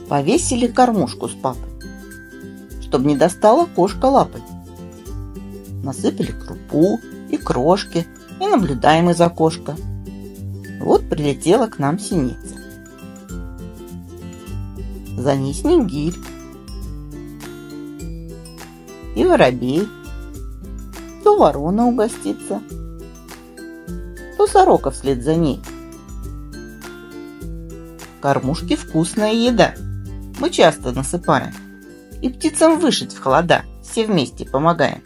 Повесили кормушку с папой, чтобы не достала кошка лапой. Насыпали крупу и крошки и наблюдаем из окошка. Вот прилетела к нам синица. За ней снегирь и воробей. То ворона угостится, то сорока вслед за ней. В кормушке вкусная еда, мы часто насыпаем. И птицам вышить в холода все вместе помогаем.